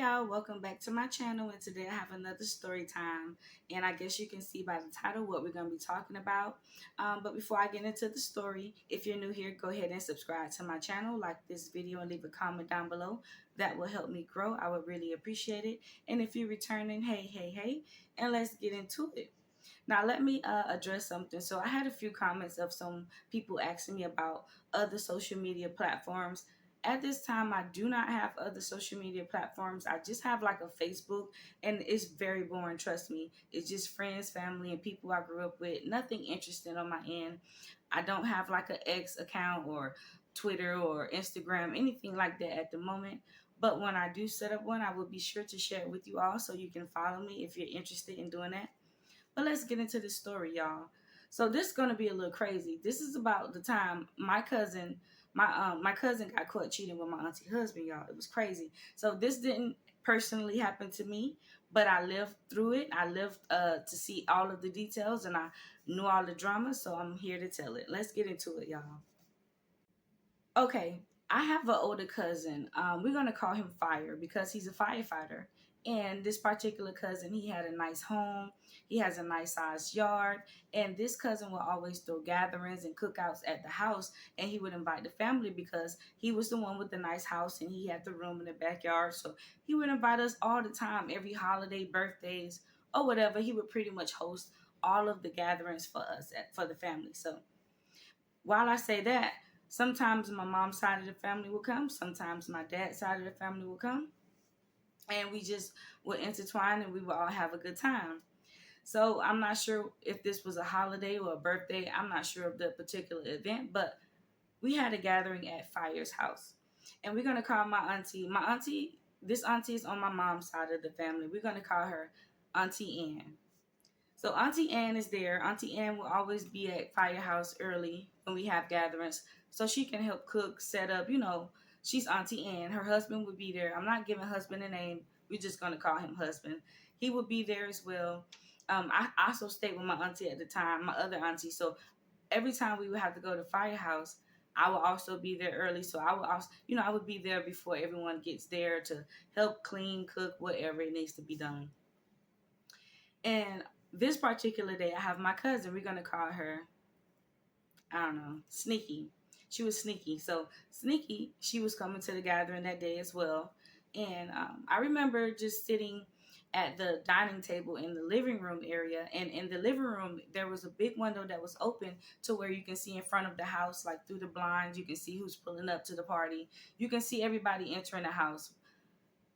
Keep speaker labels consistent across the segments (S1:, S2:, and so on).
S1: y'all, welcome back to my channel, and today I have another story time. And I guess you can see by the title what we're going to be talking about. But before I get into the story, if you're new here, go ahead and subscribe to my channel, like this video, and leave a comment down below. That will help me grow. I would really appreciate it. And if you're returning, hey, and let's get into it. Now, let me address something. So I had a few comments of some people asking me about other social media platforms. At this time, I do not have other social media platforms. I just have like a Facebook, and it's very boring, trust me. It's just friends, family, and people I grew up with. Nothing interesting on my end. I don't have like an X account or Twitter or Instagram, anything like that at the moment. But when I do set up one, I will be sure to share it with you all so you can follow me if you're interested in doing that. But let's get into this story, y'all. So this is gonna be a little crazy. This is about the time my cousin got caught cheating with my auntie husband, y'all. It was crazy. So this didn't personally happen to me, but I lived through it. I lived to see all of the details, and I knew all the drama. So I'm here to tell it. Let's get into it, y'all. Okay, I have an older cousin. We're gonna call him Fire because he's a firefighter. And this particular cousin, he had a nice home. He has a nice sized yard. And this cousin will always throw gatherings and cookouts at the house. And he would invite the family because he was the one with the nice house and he had the room in the backyard. So he would invite us all the time, every holiday, birthdays, or whatever. He would pretty much host all of the gatherings for us, for the family. So while I say that, sometimes my mom's side of the family will come, sometimes my dad's side of the family will come, and we just would intertwine and we would all have a good time. So I'm not sure if this was a holiday or a birthday. I'm not sure of the particular event, but we had a gathering at Fire's house. And we're going to call my auntie, this auntie is on my mom's side of the family. We're going to call her Auntie Ann. So Auntie Ann is there. Auntie Ann will always be at Firehouse early when we have gatherings, so she can help cook, set up. She's Auntie Ann. Her husband would be there. I'm not giving husband a name. We're just gonna call him husband. He would be there as well. I also stayed with my auntie at the time, my other auntie. So every time we would have to go to Firehouse, I would also be there early. So I would also, I would be there before everyone gets there to help clean, cook, whatever it needs to be done. And this particular day, I have my cousin. We're gonna call her, I don't know, Sneaky. She was Sneaky. So Sneaky, she was coming to the gathering that day as well. And I remember just sitting at the dining table in the living room area. And in the living room, there was a big window that was open to where you can see in front of the house, like through the blinds. You can see who's pulling up to the party. You can see everybody entering the house.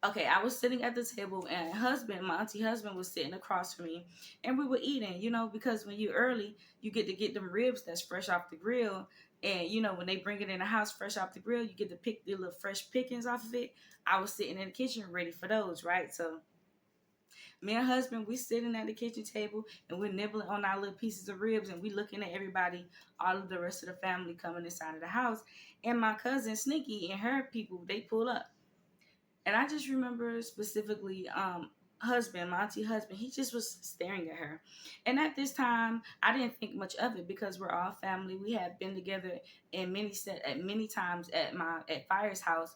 S1: Okay, I was sitting at the table, and my auntie husband was sitting across from me, and we were eating, because when you're early, you get them ribs that's fresh off the grill. And when they bring it in the house fresh off the grill, you get to pick the little fresh pickings off of it. I was sitting in the kitchen ready for those, right? So me and husband, we sitting at the kitchen table, and we're nibbling on our little pieces of ribs, and we looking at everybody, all of the rest of the family coming inside of the house. And my cousin Sneaky and her people, they pull up. And I just remember specifically, my auntie husband, he just was staring at her. And at this time, I didn't think much of it because we're all family. We had been together at many times at Fire's house.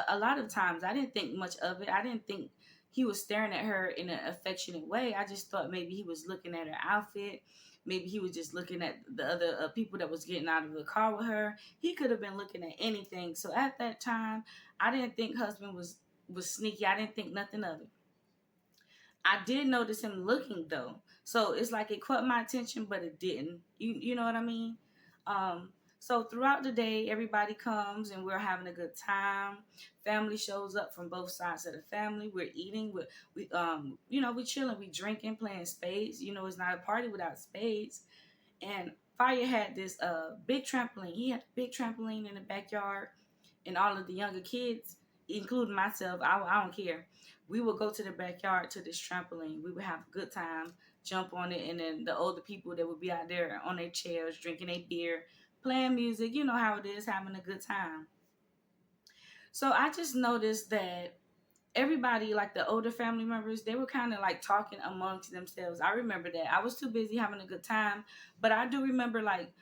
S1: A lot of times, I didn't think much of it. I didn't think he was staring at her in an affectionate way. I just thought maybe he was looking at her outfit. Maybe he was just looking at the other people that was getting out of the car with her. He could have been looking at anything. So at that time, I didn't think husband was sneaky. I didn't think nothing of it. I did notice him looking though. So it's like it caught my attention, but it didn't. You know what I mean? Um, so throughout the day, everybody comes and we're having a good time. Family shows up from both sides of the family. We're eating. We chilling. We drinking, playing spades. It's not a party without spades. And Fire had this big trampoline. He had a big trampoline in the backyard, and all of the younger kids, including myself, I don't care. We would go to the backyard to this trampoline. We would have a good time, jump on it, and then the older people that would be out there on their chairs, drinking a beer, playing music. You know how it is, having a good time. So I just noticed that everybody, like the older family members, they were kind of like talking amongst themselves. I remember that. I was too busy having a good time, but I do remember like,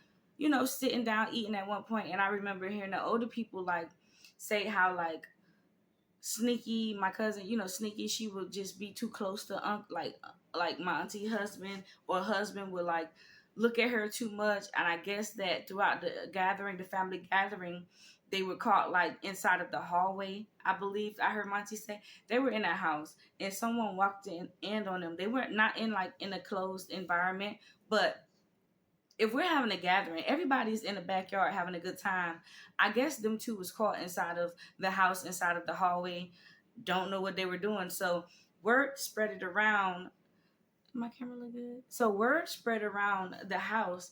S1: sitting down eating at one point, and I remember hearing the older people like say how like Sneaky, my cousin, Sneaky, she would just be too close to like my auntie husband, or husband would like look at her too much. And I guess that throughout the family gathering, they were caught like inside of the hallway. I believe I heard my auntie say they were in a house and someone walked in on them. They weren't not in like in a closed environment, but if we're having a gathering, everybody's in the backyard having a good time. I guess them two was caught inside of the house, inside of the hallway, don't know what they were doing. So word spread it around. My camera look good. So word spread around the house.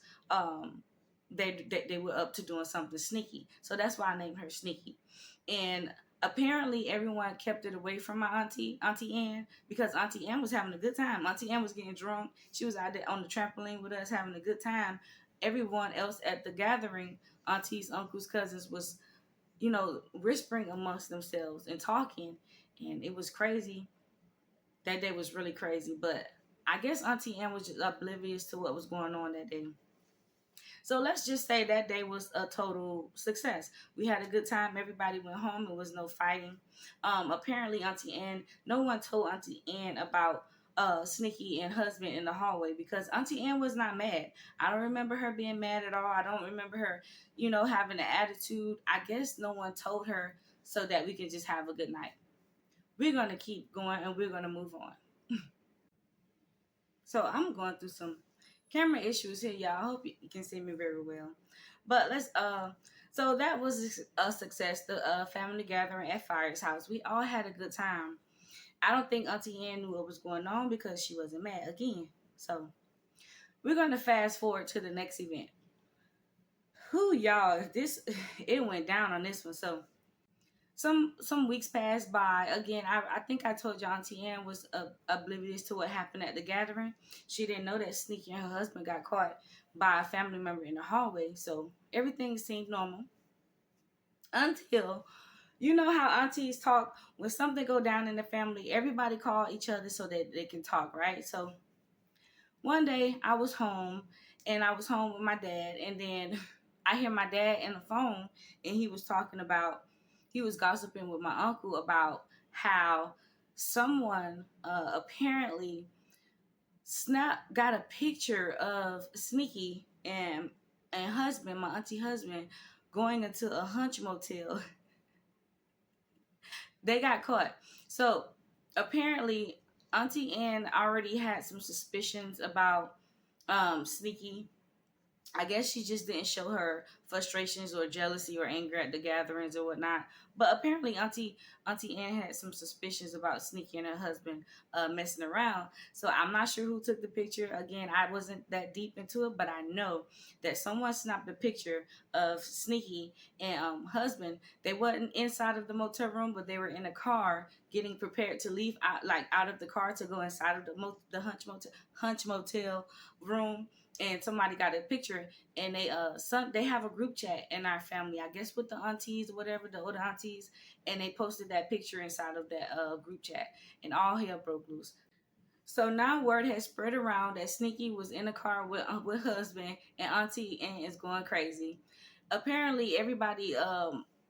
S1: They were up to doing something sneaky. So that's why I named her Sneaky. And apparently everyone kept it away from my Auntie Ann, because Auntie Ann was having a good time. Auntie Ann was getting drunk. She was out there on the trampoline with us having a good time. Everyone else at the gathering, aunties, uncles, cousins, was whispering amongst themselves and talking, and it was crazy. That day was really crazy, but I guess Auntie Ann was just oblivious to what was going on that day. So let's just say that day was a total success. We had a good time. Everybody went home. There was no fighting. Apparently, Auntie Ann, no one told Auntie Ann about Sneaky and husband in the hallway, because Auntie Ann was not mad. I don't remember her being mad at all. I don't remember her, having an attitude. I guess no one told her so that we can just have a good night. We're going to keep going and we're going to move on. So I'm going through some camera issues here, y'all. I hope you can see me very well. But so that was a success. The family gathering at Fire's house. We all had a good time. I don't think Auntie Ann knew what was going on because she wasn't mad again. So we're gonna fast forward to the next event. Who y'all? This it went down on this one. So some weeks passed by. Again, I think I told you Auntie Ann was oblivious to what happened at the gathering. She didn't know that Sneaky and her husband got caught by a family member in the hallway. So everything seemed normal until, you know how aunties talk, when something go down in the family, everybody call each other so that they can talk, right? So one day I was home, and I was home with my dad, and then I hear my dad in the phone, and he was gossiping with my uncle about how someone apparently got a picture of Sneaky and husband, my auntie husband, going into a hunch motel. They got caught. So apparently Auntie Ann already had some suspicions about Sneaky. I guess she just didn't show her frustrations or jealousy or anger at the gatherings or whatnot. But apparently, Auntie Ann had some suspicions about Sneaky and her husband messing around. So I'm not sure who took the picture. Again, I wasn't that deep into it, but I know that someone snapped a picture of Sneaky and husband. They wasn't inside of the motel room, but they were in a car getting prepared to leave out of the car to go inside of the hunch motel room, and somebody got a picture, and they have a group chat in our family, I guess with the aunties or whatever, the older aunties, and they posted that picture inside of that group chat, and all hell broke loose. So now word has spread around that Sneaky was in a car with husband, and Auntie Ann is going crazy. Apparently everybody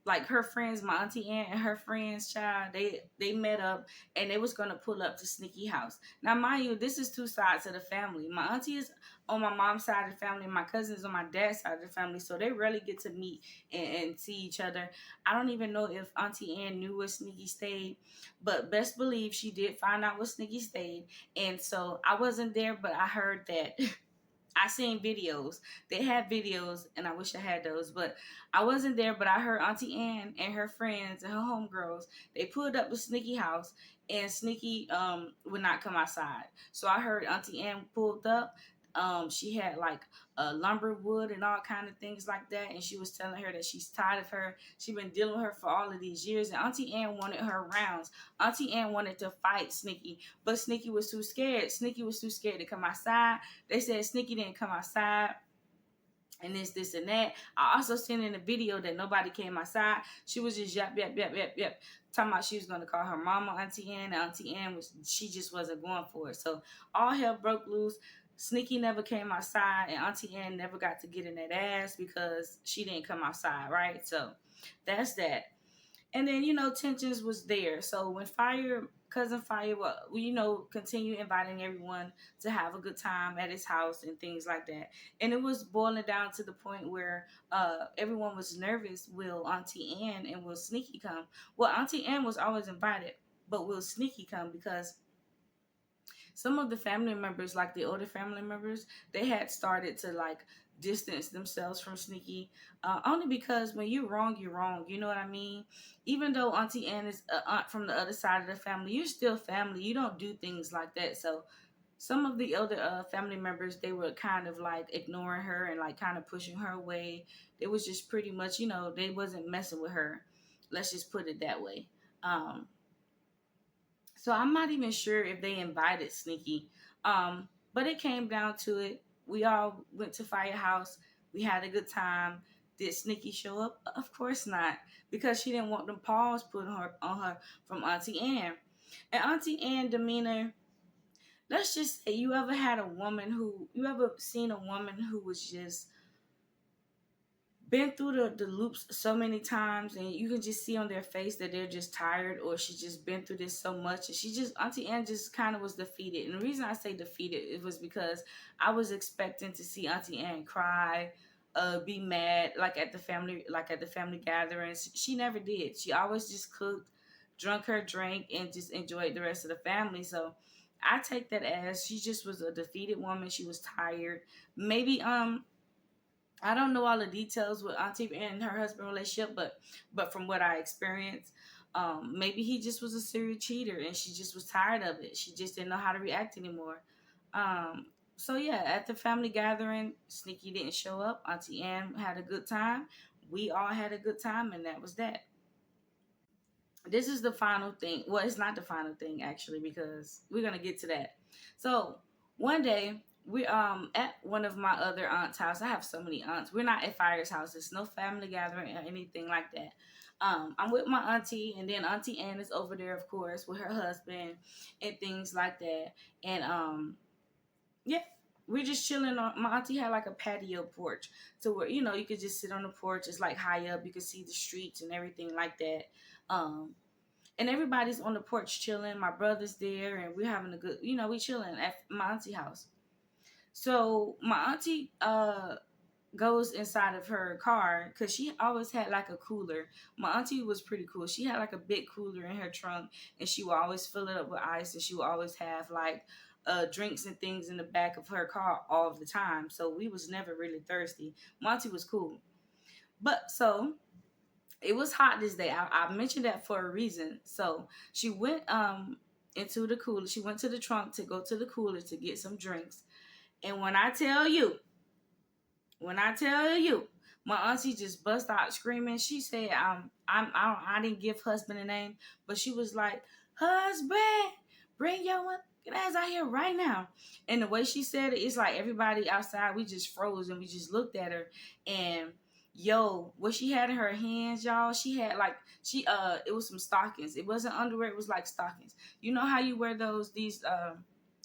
S1: like her friends, my Auntie Ann and her friends, child, they met up, and they was gonna pull up to Sneaky house. Now mind you, this is two sides of the family. My auntie is on my mom's side of the family, and my cousins on my dad's side of the family, so they rarely get to meet and see each other. I don't even know if Auntie Ann knew where Sneaky stayed, but best believe she did find out where Sneaky stayed. And so I wasn't there, but I heard that I seen videos. They had videos, and I wish I had those, but I wasn't there. But I heard Auntie Ann and her friends and her homegirls, they pulled up to Sneaky house, and Sneaky would not come outside. So I heard Auntie Ann pulled up. She had like lumber wood and all kind of things like that, and she was telling her that she's tired of her. She been dealing with her for all of these years, and Auntie Ann wanted her rounds. Auntie Ann wanted to fight Sneaky, but Sneaky was too scared. Sneaky was too scared to come outside. They said Sneaky didn't come outside, and this and that. I also seen in the video that nobody came outside. She was just yap yap yap yap yap, talking about she was gonna call her mama Auntie Ann. And Auntie Ann she just wasn't going for it. So all hell broke loose. Sneaky never came outside, and Auntie Ann never got to get in that ass because she didn't come outside, right? So that's that. And then, tensions was there. So when cousin Fire, well, continue inviting everyone to have a good time at his house and things like that. And it was boiling down to the point where everyone was nervous. Will Auntie Ann and Will Sneaky come? Well, Auntie Ann was always invited, but Will Sneaky come because some of the family members, like the older family members, they had started to like distance themselves from Sneaky, only because when you're wrong, you're wrong. You know what I mean? Even though Auntie Ann is an aunt from the other side of the family, you're still family. You don't do things like that. So some of the elder family members, they were kind of like ignoring her and like kind of pushing her away. It was just pretty much, they wasn't messing with her. Let's just put it that way. Um, so I'm not even sure if they invited Sneaky. But it came down to it. We all went to Firehouse. We had a good time. Did Sneaky show up? Of course not, because she didn't want them paws put on her from Auntie Anne. And Auntie Anne demeanor. Let's just say you ever seen a woman who was just been through the loops so many times, and you can just see on their face that they're just tired, or she just been through this so much, and Auntie Anne just kind of was defeated. And the reason I say defeated, it was because I was expecting to see Auntie Anne cry, be mad, like at the family gatherings. She never did. She always just cooked, drunk her drink, and just enjoyed the rest of the family. So I take that as she just was a defeated woman. She was tired. Maybe I don't know all the details with Auntie and her husband relationship, but from what I experienced, maybe he just was a serial cheater and she just was tired of it. She just didn't know how to react anymore. Um, so yeah, at the family gathering, Sneaky didn't show up. Auntie Anne had a good time. We all had a good time, and that was that. This is the final thing. Well, it's not the final thing actually, because we're gonna get to that. So one day we at one of my other aunts' house. I have so many aunts. We're not at Fire's house. It's no family gathering or anything like that. I'm with my auntie, and then Auntie Ann is over there, of course, with her husband and things like that. And yeah, we're just chilling on. My auntie had like a patio porch, to where you could just sit on the porch. It's like high up. You can see the streets and everything like that. Um, and everybody's on the porch chilling. My brother's there, and we're having a good, we chilling at my auntie house. So my auntie goes inside of her car because she always had like a cooler. My auntie was pretty cool. She had like a big cooler in her trunk, and she would always fill it up with ice, and she would always have like drinks and things in the back of her car all the time. So we was never really thirsty. My auntie was cool, but so it was hot this day. I mentioned that for a reason. So she went into the cooler. She went to the trunk to go to the cooler to get some drinks. And when I tell you, my auntie just bust out screaming. She said, I didn't give husband a name, but she was like, husband, bring your ass out here right now. And the way she said it, it's like everybody outside, we just froze and we just looked at her. And yo, what she had in her hands, y'all, she had like, it was some stockings. It wasn't underwear, it was like stockings. You know how you wear these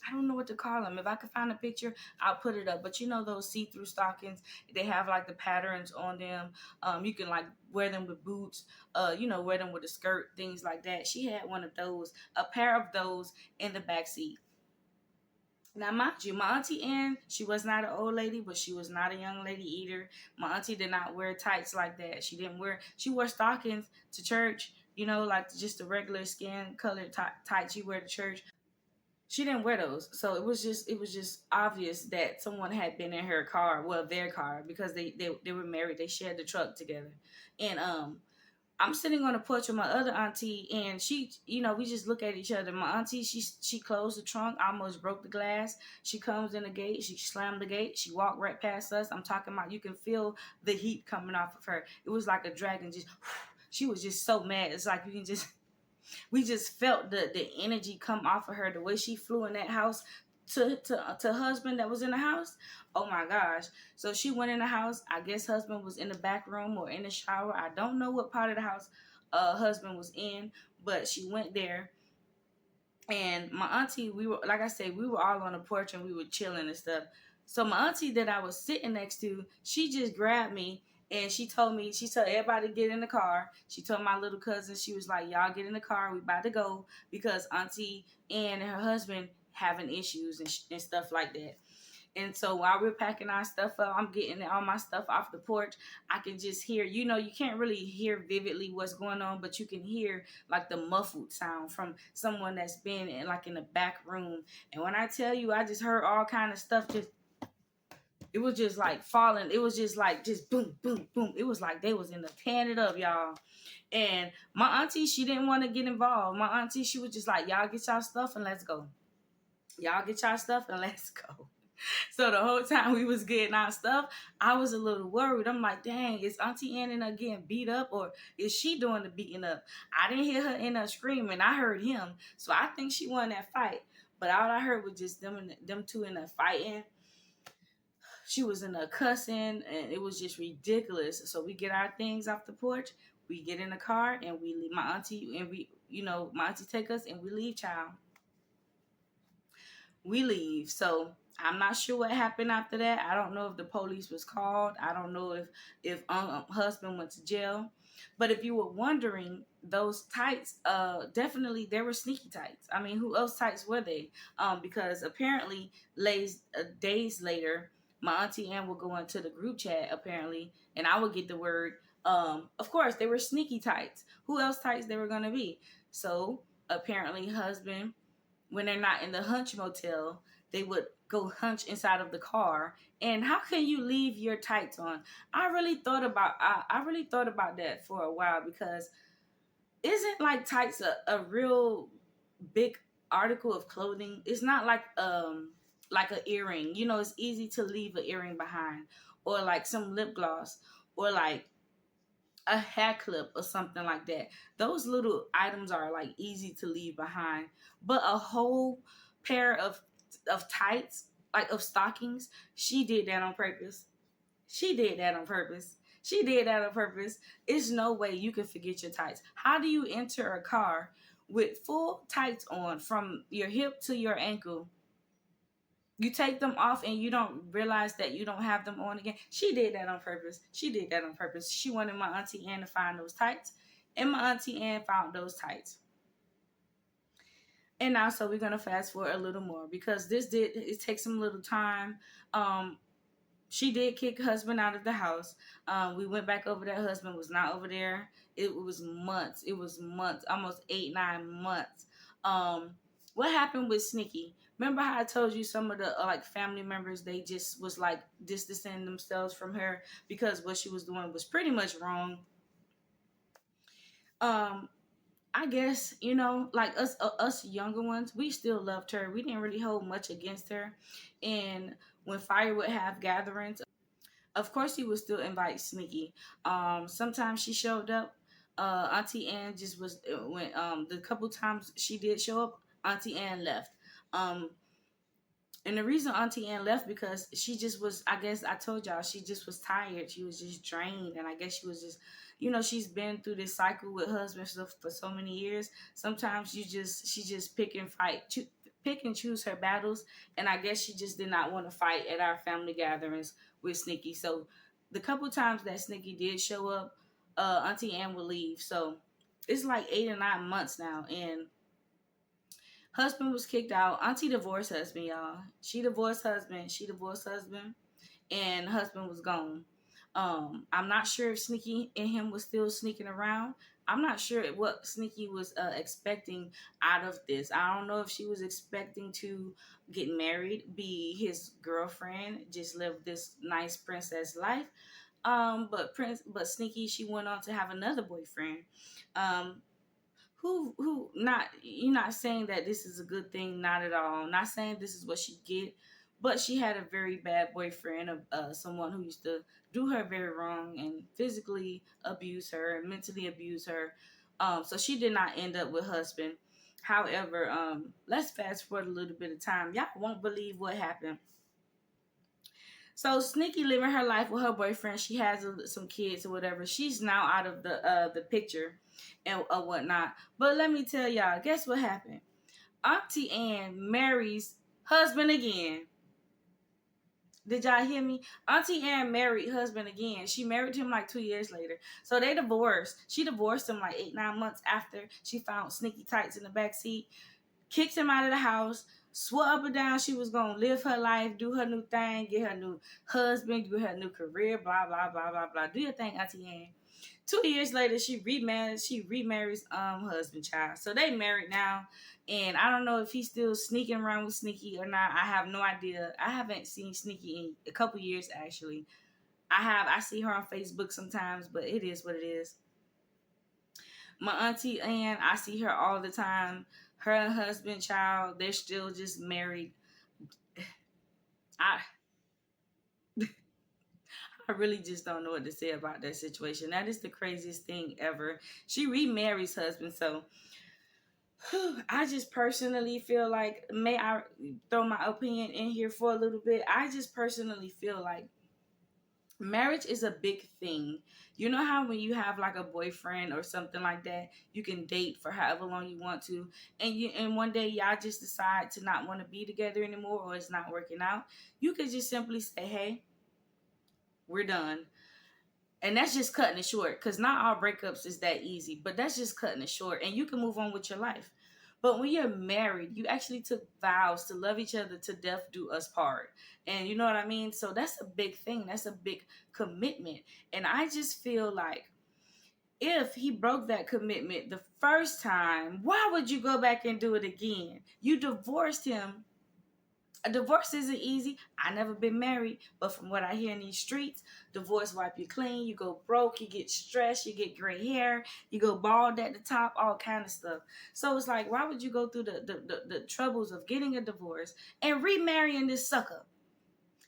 S1: I don't know what to call them. If I could find a picture, I'll put it up. But you know those see-through stockings, they have like the patterns on them. You can like wear them with boots. Wear them with a skirt, things like that. She had one of those, a pair of those in the back seat. Now, mind you, my auntie Ann, she was not an old lady, but she was not a young lady either. My auntie did not wear tights like that. She wore stockings to church. Like just the regular skin colored tights you wear to church. She didn't wear those, so it was just obvious that someone had been in her car, well, their car, because they were married. They shared the truck together. And I'm sitting on the porch with my other auntie, and she, we just look at each other. My auntie, she closed the trunk, almost broke the glass. She comes in the gate, she slammed the gate, she walked right past us. I'm talking about, you can feel the heat coming off of her. It was like a dragon. Just she was just so mad. It's like you can just we just felt the energy come off of her, the way she flew in that house to husband that was in the house. Oh my gosh. So she went in the house. I guess husband was in the back room or in the shower. I don't know what part of the house husband was in, but she went there. And my auntie, we were, like I said, we were all on the porch and we were chilling and stuff. So my auntie that I was sitting next to, she just grabbed me And she told everybody to get in the car. She told my little cousin, she was like, y'all get in the car, we about to go, because Auntie Ann and her husband having issues and stuff like that. And so while we're packing our stuff up, I'm getting all my stuff off the porch. I can just hear, you can't really hear vividly what's going on, but you can hear like the muffled sound from someone that's been in like in the back room. And when I tell you, I just heard all kind of stuff. Just it was just like falling. It was just like just boom, boom, boom. It was like they was in the tearing it up, y'all. And my auntie, she didn't want to get involved. My auntie, she was just like, y'all get y'all stuff and let's go. Y'all get y'all stuff and let's go. So the whole time we was getting our stuff, I was a little worried. I'm like, dang, is Auntie Ann in there getting beat up, or is she doing the beating up? I didn't hear her in there screaming. I heard him. So I think she won that fight. But all I heard was just them two in there fighting. She was in there cussing, and it was just ridiculous. So we get our things off the porch. We get in the car, and we leave my auntie, and my auntie take us, and we leave, child. We leave. So I'm not sure what happened after that. I don't know if the police was called. I don't know if husband went to jail. But if you were wondering, those tights, definitely they were sneaky tights. I mean, who else tights were they? Because apparently, days later, my auntie Ann would go into the group chat apparently, and I would get the word. Of course, they were sneaky tights. Who else tights they were gonna be? So apparently, husband, when they're not in the hunch motel, they would go hunch inside of the car. And how can you leave your tights on? I really thought about that for a while, because isn't like tights a real big article of clothing? It's not like an earring. It's easy to leave an earring behind, or like some lip gloss, or like a hair clip or something like that. Those little items are like easy to leave behind. But a whole pair of tights, like of stockings, she did that on purpose. She did that on purpose. She did that on purpose. It's no way you can forget your tights. How do you enter a car with full tights on from your hip to your ankle? You take them off and you don't realize that you don't have them on again. She did that on purpose. She did that on purpose. She wanted my auntie Ann to find those tights, and my auntie Ann found those tights. And now, so we're gonna fast forward a little more, because it takes some little time. She did kick husband out of the house. We went back over there. Husband was not over there. It was months. It was months, almost 8, 9 months. What happened with Sneaky? Remember how I told you some of the like family members, they just was like distancing themselves from her because what she was doing was pretty much wrong. Um, I guess like us younger ones, we still loved her. We didn't really hold much against her, and when Fire would have gatherings, of course, he would still invite Sneaky. Sometimes she showed up. Auntie Ann just was when the couple times she did show up, Auntie Ann left. Um, and the reason Auntie Ann left, because she just was, I guess I told y'all, she just was tired. She was just drained. And I guess she was just, she's been through this cycle with husbands for so many years. Sometimes she just pick and choose her battles. And I guess she just did not want to fight at our family gatherings with Sneaky. So the couple times that Sneaky did show up, Auntie Ann would leave. So it's like 8 or 9 months now. And husband was kicked out. Auntie divorced husband, y'all. She divorced husband. And husband was gone. I'm not sure if Sneaky and him was still sneaking around. I'm not sure what Sneaky was expecting out of this. I don't know if she was expecting to get married, be his girlfriend, just live this nice princess life. But Sneaky, she went on to have another boyfriend. Who not, you're not saying that this is a good thing, not at all. I'm not saying this is what she get, but she had a very bad boyfriend, of someone who used to do her very wrong and physically abuse her and mentally abuse her. So she did not end up with husband. However, let's fast forward a little bit of time. Y'all won't believe what happened. So Sneaky living her life with her boyfriend. She has some kids or whatever. She's now out of the picture and whatnot. But let me tell y'all, guess what happened? Auntie Ann marries husband again. Did y'all hear me? Auntie Ann married husband again. She married him like 2 years later. So they divorced. She divorced him like 8, 9 months after she found sneaky tights in the back seat. Kicked him out of the house. Swore up and down she was gonna live her life, do her new thing, get her new husband, do her new career, blah blah blah blah blah. Do your thing, Auntie Ann. 2 years later, she remarries. She remarries husband child. So they married now, and I don't know if he's still sneaking around with Sneaky or not. I have no idea. I haven't seen Sneaky in a couple years actually. I see her on Facebook sometimes, but it is what it is. My auntie Ann, I see her all the time. Her and husband child, they're still just married. I I really just don't know what to say about that situation. That is the craziest thing ever. She remarries husband, so I just personally feel like, may I throw my opinion in here for a little bit? I just personally feel like marriage is a big thing. You know how when you have like a boyfriend or something like that, you can date for however long you want to, and one day y'all just decide to not want to be together anymore, or it's not working out. You could just simply say, "Hey, we're done." And that's just cutting it short, because not all breakups is that easy, but that's just cutting it short, and you can move on with your life. But when you're married, you actually took vows to love each other to death do us part. And you know what I mean? So that's a big thing. That's a big commitment. And I just feel like if he broke that commitment the first time, why would you go back and do it again? You divorced him. A divorce isn't easy. I never been married, but from what I hear in these streets, divorce wipe you clean. You go broke, you get stressed, you get gray hair, you go bald at the top, all kind of stuff. So it's like, why would you go through the troubles of getting a divorce and remarrying this sucker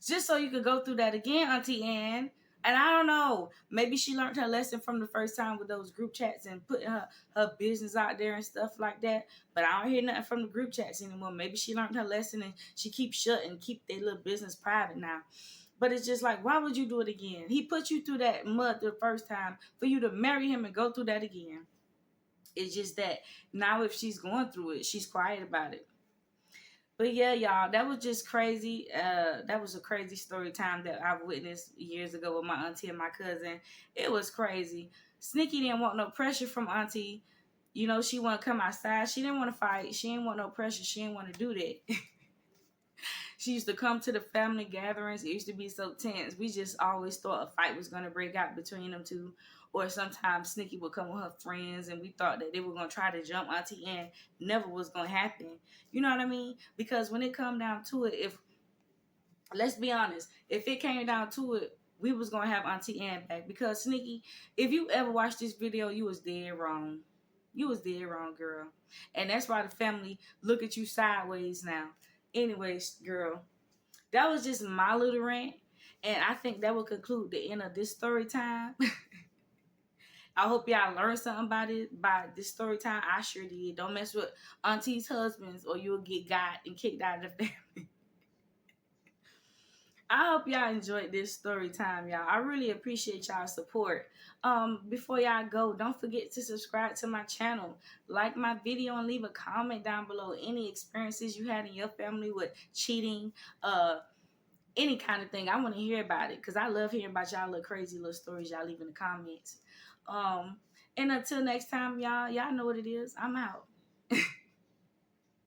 S1: just so you could go through that again, Auntie Ann? And I don't know, maybe she learned her lesson from the first time with those group chats and putting her business out there and stuff like that. But I don't hear nothing from the group chats anymore. Maybe she learned her lesson and she keeps shut and keep their little business private now. But it's just like, why would you do it again? He put you through that mud the first time for you to marry him and go through that again. It's just that now if she's going through it, she's quiet about it. But yeah, y'all, that was just crazy. That was a crazy story time that I witnessed years ago with my auntie and my cousin. It was crazy. Sneaky didn't want no pressure from auntie. You know, she want to come outside. She didn't want to fight. She didn't want no pressure. She didn't want to do that. She used to come to the family gatherings. It used to be so tense. We just always thought a fight was going to break out between them two. Or sometimes Sneaky would come with her friends and we thought that they were going to try to jump Auntie Ann. Never was going to happen. You know what I mean? Because when it come down to it, if, let's be honest, if it came down to it, we was going to have Auntie Ann back. Because Sneaky, if you ever watched this video, you was dead wrong. You was dead wrong, girl. And that's why the family look at you sideways now. Anyways, girl, that was just my little rant. And I think that will conclude the end of this story time. I hope y'all learned something about it by this story time. I sure did. Don't mess with auntie's husbands or you'll get got and kicked out of the family. I hope y'all enjoyed this story time, y'all. I really appreciate y'all's support. Before y'all go, don't forget to subscribe to my channel, like my video, and leave a comment down below any experiences you had in your family with cheating, any kind of thing. I want to hear about it because I love hearing about y'all little crazy little stories y'all leave in the comments. And until next time, y'all know what it is. I'm out.